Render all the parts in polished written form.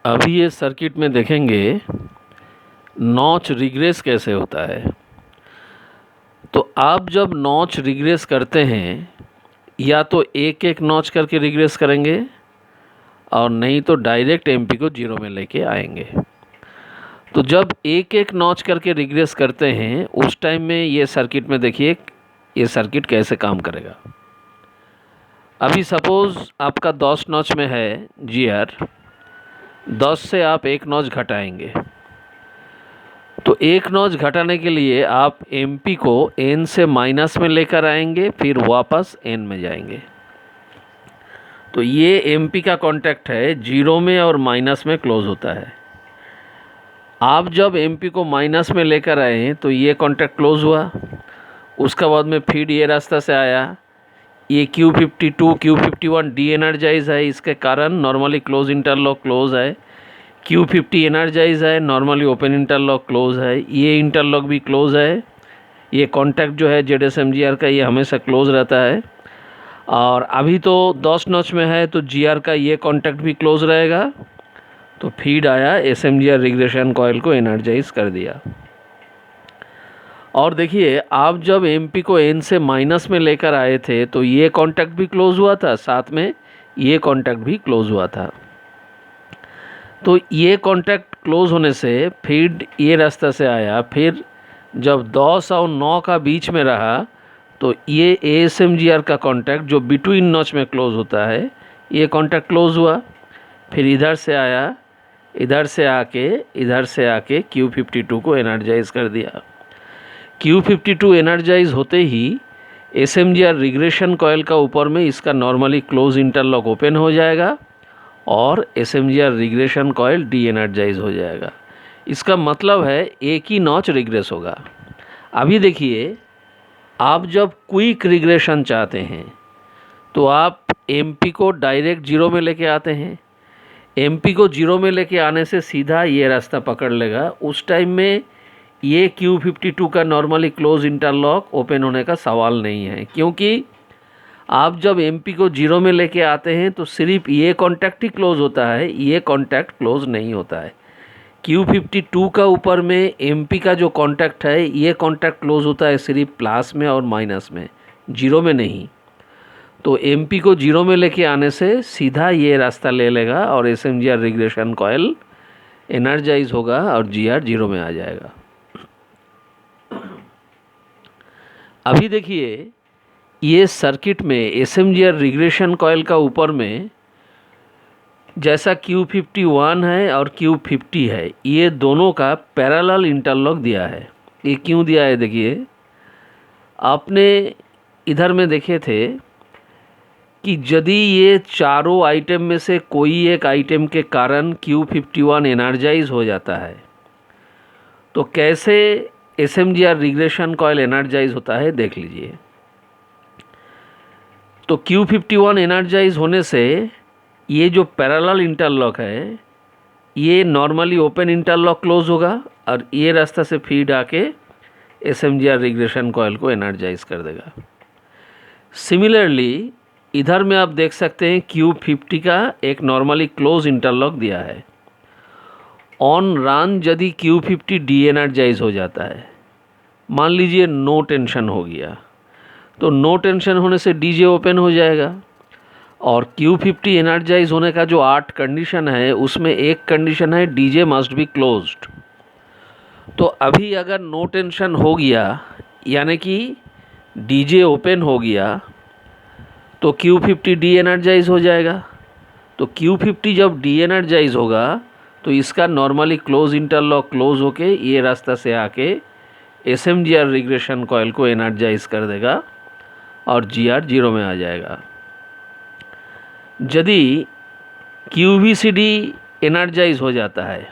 अभी ये सर्किट में देखेंगे नॉच रिग्रेस कैसे होता है। तो आप जब नॉच रिग्रेस करते हैं या तो एक एक नॉच करके रिग्रेस करेंगे और नहीं तो डायरेक्ट एमपी को जीरो में लेके आएंगे। तो जब एक एक नॉच करके रिग्रेस करते हैं उस टाइम में ये सर्किट में देखिए ये सर्किट कैसे काम करेगा। अभी सपोज़ आपका 10 नॉच में है जीआर, 10 से आप एक नॉच घटाएंगे तो एक नॉच घटाने के लिए आप एमपी को एन से माइनस में लेकर आएंगे, फिर वापस एन में जाएंगे। तो ये एमपी का कॉन्टैक्ट है जीरो में और माइनस में क्लोज होता है। आप जब एमपी को माइनस में लेकर आए तो ये कॉन्टैक्ट क्लोज हुआ। उसके बाद में फीड ये रास्ता से आया, ये Q52 Q51 डी एनर्जाइज है, इसके कारण नॉर्मली क्लोज इंटरलॉक क्लोज है। Q50 एनर्जाइज है, नॉर्मली ओपन इंटरलॉक क्लोज है। ये इंटरलॉक भी क्लोज है। ये कॉन्टैक्ट जो है ZSMGR का ये हमेशा क्लोज रहता है। और अभी तो 10 नॉच में है तो जीआर का ये कॉन्टैक्ट भी क्लोज रहेगा। तो फीड आया, SMGR रिग्रेशन कॉइल को एनर्जाइज कर दिया। और देखिए आप जब एमपी को एन से माइनस में लेकर आए थे तो ये कॉन्टैक्ट भी क्लोज हुआ था, साथ में ये कॉन्टैक्ट भी क्लोज हुआ था। तो ये कॉन्टैक्ट क्लोज होने से फीड ये रास्ता से आया, फिर जब 10 और 9 का बीच में रहा तो ये ASMGR का कॉन्टैक्ट जो बिटवीन नॉच में क्लोज होता है ये कॉन्टैक्ट क्लोज हुआ। फिर इधर से आया, इधर से आके Q52 को एनर्जाइज कर दिया। Q52 एनर्जाइज होते ही SMGR रिग्रेशन कॉइल का ऊपर में इसका नॉर्मली क्लोज इंटरलॉक ओपन हो जाएगा और SMGR regression coil de energise हो जाएगा। इसका मतलब है एक ही नॉच रिग्रेस होगा। अभी देखिए आप जब क्विक रिग्रेशन चाहते हैं तो आप एमपी को डायरेक्ट जीरो में लेके आते हैं। एमपी को जीरो में लेके आने से सीधा ये रास्ता पकड़ लेगा। उस टाइम में ये Q52 का नॉर्मली क्लोज इंटरलॉक ओपन होने का सवाल नहीं है, क्योंकि आप जब एमपी को जीरो में लेके आते हैं तो सिर्फ ये कॉन्टैक्ट ही क्लोज होता है, ये कॉन्टैक्ट क्लोज नहीं होता है। Q52 का ऊपर में एमपी का जो कॉन्टैक्ट है ये कॉन्टैक्ट क्लोज होता है सिर्फ प्लस में और माइनस में, जीरो में नहीं। तो एमपी को जीरो में लेके आने से सीधा ये रास्ता ले लेगा और SMGR रिग्रेशन कॉइल एनर्जाइज होगा और जीआर जीरो में आ जाएगा। अभी देखिए ये सर्किट में SMGR रिग्रेशन कॉइल का ऊपर में जैसा Q51 है और Q50 है, ये दोनों का पैरेलल इंटरलॉक दिया है। ये क्यों दिया है देखिए, आपने इधर में देखे थे कि यदि ये चारों आइटम में से कोई एक आइटम के कारण Q51 एनर्जाइज हो जाता है तो कैसे SMGR रिग्रेशन कॉइल एनर्जाइज होता है देख लीजिए। तो Q51 एनर्जाइज होने से ये जो पैरेलल इंटरलॉक है ये नॉर्मली ओपन इंटरलॉक क्लोज होगा और ये रास्ता से फीड आके SMGR रिग्रेशन कॉइल को एनर्जाइज कर देगा। सिमिलरली इधर में आप देख सकते हैं Q50 का एक नॉर्मली क्लोज इंटरलॉक दिया है। ऑन रन यदि Q50 डी एनर्जाइज हो जाता है, मान लीजिए नो टेंशन हो गया, तो नो टेंशन होने से डीजे ओपन हो जाएगा। और Q50 एनर्जाइज होने का जो 8 कंडीशन है उसमें एक कंडीशन है डीजे मस्ट बी क्लोज्ड। तो अभी अगर नो टेंशन हो गया यानी कि डीजे ओपन हो गया तो Q50 डी एनर्जाइज हो जाएगा। तो Q50 जब डी एनर्जाइज होगा तो इसका नॉर्मली क्लोज इंटरलॉक क्लोज होके ये रास्ता से आके SMGR रिग्रेशन कॉइल को एनर्जाइज कर देगा और जीआर जीरो में आ जाएगा। यदि QVCD एनर्जाइज हो जाता है,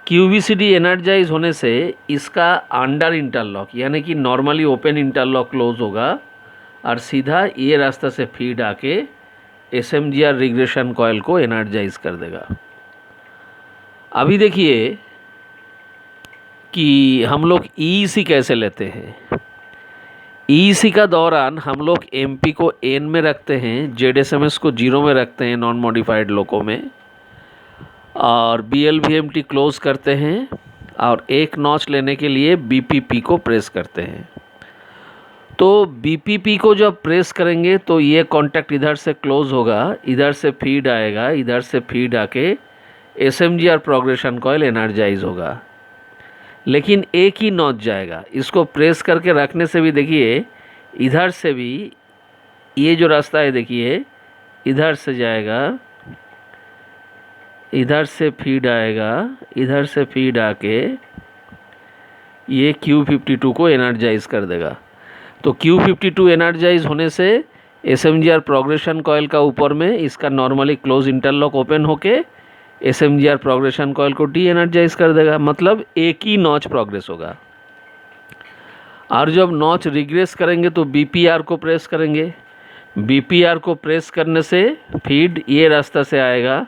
QVCD एनर्जाइज होने से इसका अंडर इंटरलॉक यानी कि नॉर्मली ओपन इंटरलॉक क्लोज होगा और सीधा ये रास्ता से फीड आके SMGR रिग्रेशन कॉइल को एनर्जाइज कर देगा। अभी देखिए कि हम लोग EEC कैसे लेते हैं। EEC का दौरान हम लोग MP को N में रखते हैं, ZSMS को जीरो में रखते हैं नॉन मॉडिफाइड लोको में, और BLVMT क्लोज करते हैं और एक नॉच लेने के लिए BPP को प्रेस करते हैं। तो BPP को जब प्रेस करेंगे तो ये कॉन्टैक्ट इधर से क्लोज होगा, इधर से फीड आएगा, इधर से फीड आके SMGR प्रोग्रेशन कॉइल एनर्जाइज होगा, लेकिन एक ही नॉच जाएगा। इसको प्रेस करके रखने से भी देखिए इधर से भी ये जो रास्ता है देखिए इधर से जाएगा, इधर से फीड आएगा, इधर से फीड आके ये Q52 को एनर्जाइज कर देगा। तो Q52 एनर्जाइज होने से SMGR प्रोग्रेशन कॉइल का ऊपर में इसका नॉर्मली क्लोज इंटरलॉक ओपन होके SMGR प्रोग्रेशन कॉइल को डी एनर्जाइज कर देगा, मतलब एक ही नॉच प्रोग्रेस होगा। और जब नॉच रिग्रेस करेंगे तो BPR को प्रेस करेंगे, BPR को प्रेस करने से फीड ये रास्ता से आएगा,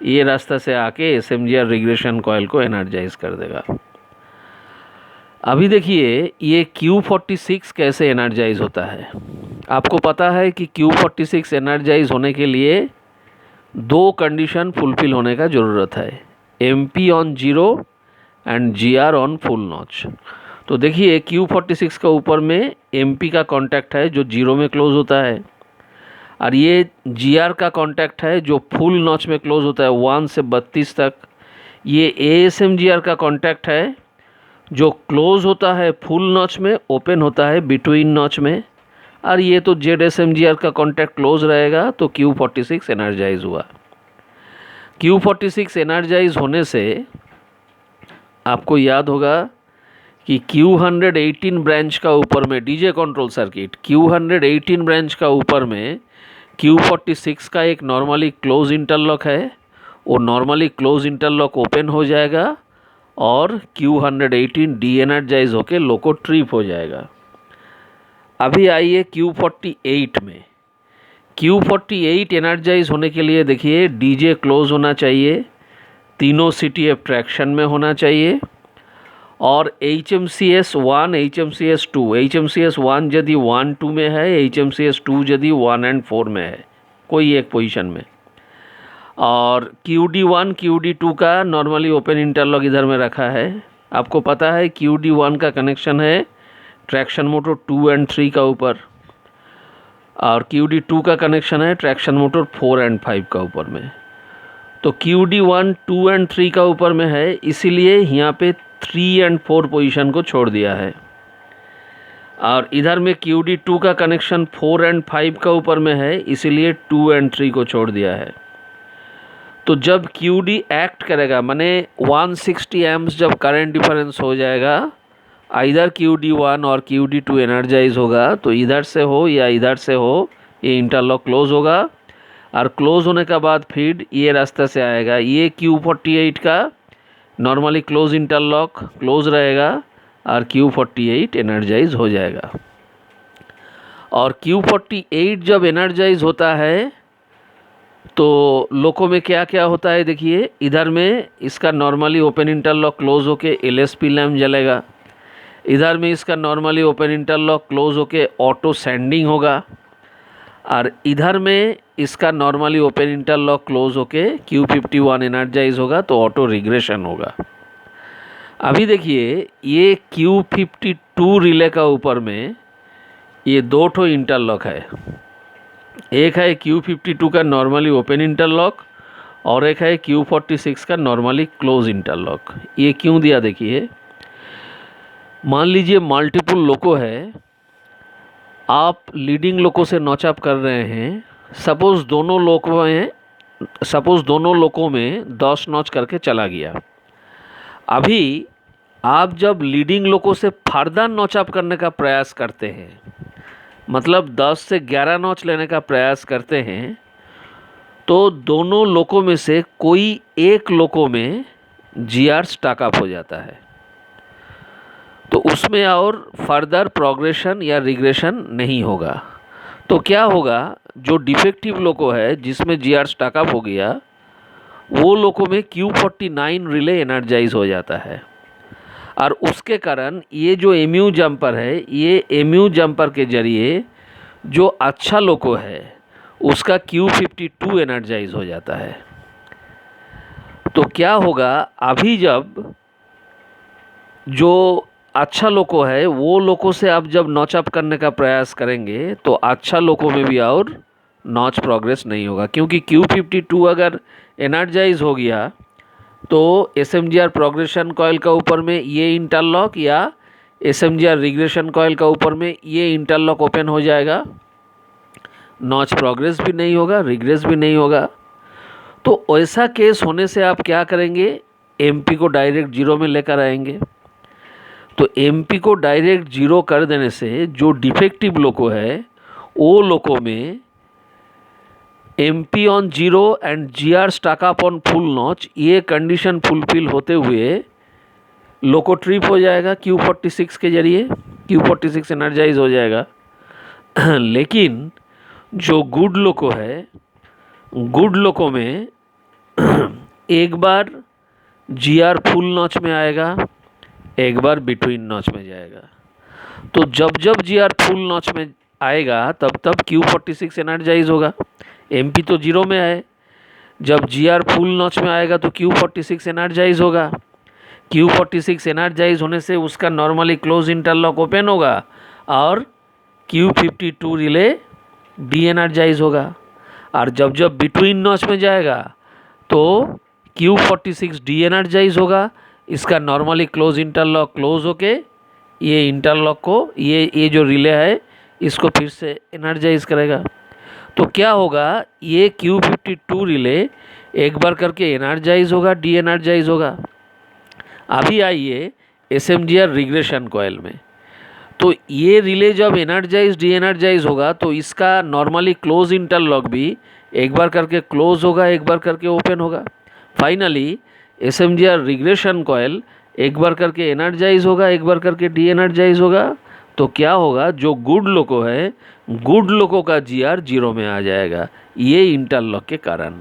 ये रास्ता से आके SMGR रिग्रेशन कॉइल को एनर्जाइज कर देगा। अभी देखिए ये Q46 कैसे एनर्जाइज होता है। आपको पता है कि Q46 एनर्जाइज होने के लिए दो कंडीशन फुलफिल होने का ज़रूरत है, MP on 0 and GR on full notch. तो देखिए Q46 का ऊपर में MP का कांटेक्ट है जो 0 में क्लोज होता है, और ये GR का कांटेक्ट है जो फुल नॉच में क्लोज होता है 1 से 32 तक। ये ASMGR का कांटेक्ट है जो क्लोज होता है फुल नॉच में, ओपन होता है बिटवीन नॉच में, और ये तो ZSMGR का कांटेक्ट क्लोज रहेगा। तो Q46 एनर्जाइज हुआ। Q46 एनर्जाइज होने से आपको याद होगा कि Q118 ब्रांच का ऊपर में DJ control circuit, Q118 branch का ऊपर में Q46 का एक नॉर्मली क्लोज इंटरलॉक है, वो नॉर्मली क्लोज इंटरलॉक ओपन हो जाएगा और Q118 डी एनर्जाइज होके लो को ट्रिप हो जाएगा। अभी आइए Q48 में। Q48 एनर्जाइज होने के लिए देखिए DJ क्लोज होना चाहिए, तीनों CTF ट्रैक्शन में होना चाहिए, और HMCS 1 HMCS 2, HMCS 1 यदि 1 2 में है, HMCS 2 यदि 1 एंड 4 में है, कोई एक पोजीशन में, और QD1 QD2 का नॉर्मली ओपन इंटरलॉक इधर में रखा है। आपको पता है QD1 का कनेक्शन है ट्रैक्शन मोटर 2 एंड 3 का ऊपर, और QD2 का कनेक्शन है ट्रैक्शन मोटर 4 एंड 5 का ऊपर में। तो QD1 2 एंड 3 का ऊपर में है, इसीलिए यहाँ पे 3 एंड 4 पोजीशन को छोड़ दिया है, और इधर में QD2 का कनेक्शन 4 एंड 5 का ऊपर में है, इसीलिए 2 एंड 3 को छोड़ दिया है। तो जब QD एक्ट करेगा, माने 160 एम्प्स जब करंट डिफरेंस हो जाएगा, इधर QD1 और QD2 एनर्जाइज होगा, तो इधर से हो या इधर से हो ये इंटरलॉक क्लोज होगा, और क्लोज होने का बाद फीड ये रास्ता से आएगा। ये Q48 का नॉर्मली क्लोज इंटरलॉक क्लोज रहेगा और Q48 एनर्जाइज हो जाएगा। और Q48 जब एनर्जाइज होता है तो लोको में क्या क्या होता है देखिए, इधर में इसका नॉर्मली ओपन इंटरलॉक क्लोज होके LSP लैम्प जलेगा, इधर में इसका नॉर्मली ओपन इंटरलॉक क्लोज होके ऑटो सैंडिंग होगा, और इधर में इसका नॉर्मली ओपन इंटरलॉक क्लोज होके Q51 एनर्जाइज होगा, तो ऑटो रिग्रेशन होगा। अभी देखिए ये Q52 रिले का ऊपर में ये दो ठो इंटरलॉक है, एक है Q52 का नॉर्मली ओपन इंटरलॉक और एक है Q46 का नॉर्मली क्लोज इंटरलॉक। ये क्यों दिया देखिए, मान लीजिए मल्टीपल लोको है, आप लीडिंग लोको से नॉचअप कर रहे हैं, सपोज़ दोनों लोकों में 10 नॉच करके चला गया। अभी आप जब लीडिंग लोको से फर्दर नॉचअप करने का प्रयास करते हैं, मतलब 10 से 11 नॉच लेने का प्रयास करते हैं, तो दोनों लोकों में से कोई एक लोको में GR स्टक अप हो जाता है, तो उसमें और फर्दर प्रोग्रेशन या रिग्रेशन नहीं होगा। तो क्या होगा, जो डिफेक्टिव लोको है जिसमें GR स्टक अप हो गया, वो लोको में Q49 रिले एनर्जाइज हो जाता है, और उसके कारण ये जो MU जंपर है, ये MU जंपर के जरिए जो अच्छा लोको है उसका Q52 एनर्जाइज हो जाता है। तो क्या होगा, अभी जब जो अच्छा लोको है वो लोको से आप जब नॉच अप करने का प्रयास करेंगे तो अच्छा लोको में भी और नॉच प्रोग्रेस नहीं होगा, क्योंकि Q52 अगर एनर्जाइज हो गया तो SMGR प्रोग्रेशन कॉइल का ऊपर में ये इंटरलॉक या SMGR रिग्रेशन कॉइल का ऊपर में ये इंटरलॉक ओपन हो जाएगा, नॉच प्रोग्रेस भी नहीं होगा, रिग्रेस भी नहीं होगा। तो ऐसा केस होने से आप क्या करेंगे, MP को डायरेक्ट जीरो में लेकर आएंगे। तो MP को डायरेक्ट जीरो कर देने से जो डिफेक्टिव लोको है वो लोको में MP on zero and GR stuck up on full notch, ये कंडीशन फुलफिल होते हुए लोको ट्रिप हो जाएगा Q46 के जरिए, Q46 एनर्जाइज हो जाएगा। लेकिन जो गुड लोको है, गुड लोको में एक बार GR फुल नॉच में आएगा, एक बार बिटवीन नॉच में जाएगा। तो जब जब GR फुल नॉच में आएगा तब तब Q46 एनर्जाइज होगा, MP तो जीरो में है। जब GR फुल नॉच में आएगा तो Q46 एनर्जाइज होगा, Q46 एनर्जाइज होने से उसका नॉर्मली क्लोज इंटरलॉक ओपन होगा और Q52 रिले डी एनर्जाइज होगा। और जब जब बिटवीन नॉच में जाएगा तो Q46 डी एनर्जाइज होगा, इसका नॉर्मली क्लोज इंटरलॉक क्लोज होके ये इंटरलॉक को ये जो रिले है इसको फिर से एनर्जाइज करेगा। तो क्या होगा, ये Q52 रिले एक बार करके एनर्जाइज होगा, डी एनर्जाइज होगा। अभी आइए SMGR रिग्रेशन कॉइल में। तो ये रिले जब एनर्जाइज डी एनर्जाइज होगा तो इसका नॉर्मली क्लोज इंटरलॉक भी एक बार करके क्लोज होगा, एक बार करके ओपन होगा। फाइनली SMGR रिग्रेशन कॉइल एक बार करके एनर्जाइज होगा, एक बार करके डी एनर्जाइज होगा। तो क्या होगा, जो गुड लोको है, गुड लोको का GR जीरो में आ जाएगा, ये इंटरलॉक के कारण।